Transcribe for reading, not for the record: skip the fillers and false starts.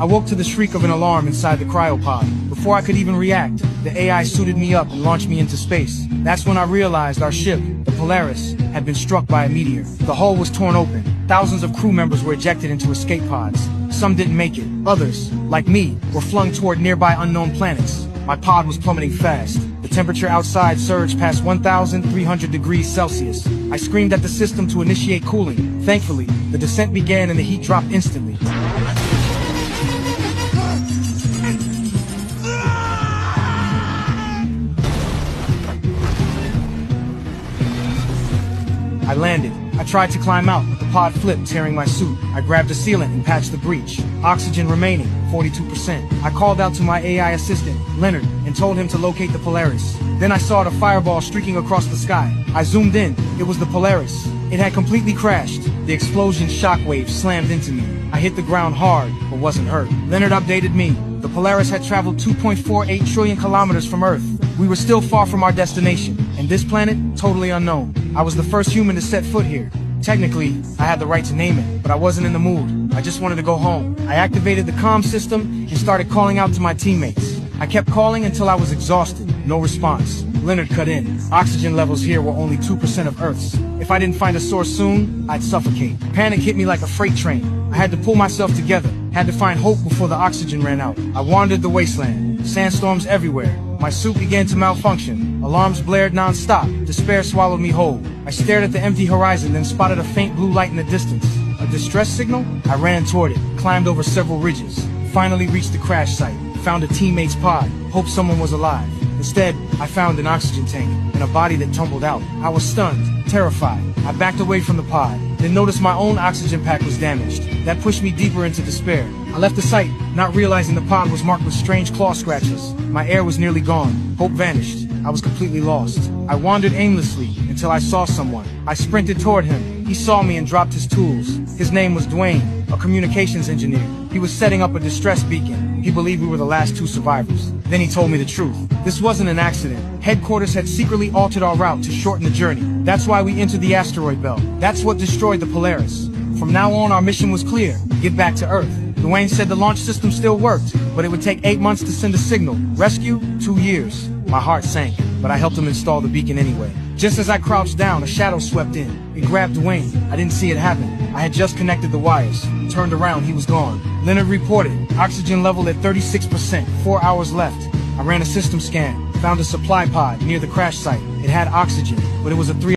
I woke to the shriek of an alarm inside the cryopod. Before I could even react, the AI suited me up and launched me into space. That's when I realized our ship, the Polaris, had been struck by a meteor. The hull was torn open. Thousands of crew members were ejected into escape pods. Some didn't make it. Others, like me, were flung toward nearby unknown planets. My pod was plummeting fast. The temperature outside surged past 1,300 degrees Celsius. I screamed at the system to initiate cooling. Thankfully, the descent began and the heat dropped instantly. I landed. I tried to climb out, but the pod flipped, tearing my suit. I grabbed a sealant and patched the breach. Oxygen remaining, 42%. I called out to my AI assistant, Leonard, and told him to locate the Polaris. Then I saw the fireball streaking across the sky. I zoomed in. It was the Polaris. It had completely crashed. The explosion's shockwave slammed into me. I hit the ground hard, but wasn't hurt. Leonard updated me. The Polaris had traveled 2.48 trillion kilometers from Earth. We were still far from our destination, and this planet, totally unknown. I was the first human to set foot here. Technically, I had the right to name it, but I wasn't in the mood. I just wanted to go home. I activated the comm system and started calling out to my teammates. I kept calling until I was exhausted. No response. Leonard cut in. Oxygen levels here were only 2% of Earth's. If I didn't find a source soon, I'd suffocate. Panic hit me like a freight train. I had to pull myself together. Had to find hope before the oxygen ran out. I wandered the wasteland. Sandstorms everywhere. My suit began to malfunction. Alarms blared non-stop. Despair swallowed me whole. I stared at the empty horizon, then spotted a faint blue light in the distance. A distress signal? I ran toward it, climbed over several ridges. Finally reached the crash site. Found a teammate's pod. Hoped someone was alive. Instead, I found an oxygen tank and a body that tumbled out. I was stunned, terrified. I backed away from the pod, then noticed my own oxygen pack was damaged. That pushed me deeper into despair. I left the site, not realizing the pod was marked with strange claw scratches. My air was nearly gone. Hope vanished. I was completely lost. I wandered aimlessly until I saw someone. I sprinted toward him. He saw me and dropped his tools. His name was Dwayne, a communications engineer. He was setting up a distress beacon. He believed we were the last two survivors. Then he told me the truth. This wasn't an accident. Headquarters had secretly altered our route to shorten the journey. That's why we entered the asteroid belt. That's what destroyed the Polaris. From now on, our mission was clear. Get back to Earth. Dwayne said the launch system still worked, but it would take 8 months to send a signal. Rescue? 2 years. My heart sank, but I helped him install the beacon anyway. Just as I crouched down, a shadow swept in. It grabbed Dwayne. I didn't see it happen. I had just connected the wires. Turned around, he was gone. Leonard reported. Oxygen level at 36%. 4 hours left. I ran a system scan. Found a supply pod near the crash site. It had oxygen, but it was a 3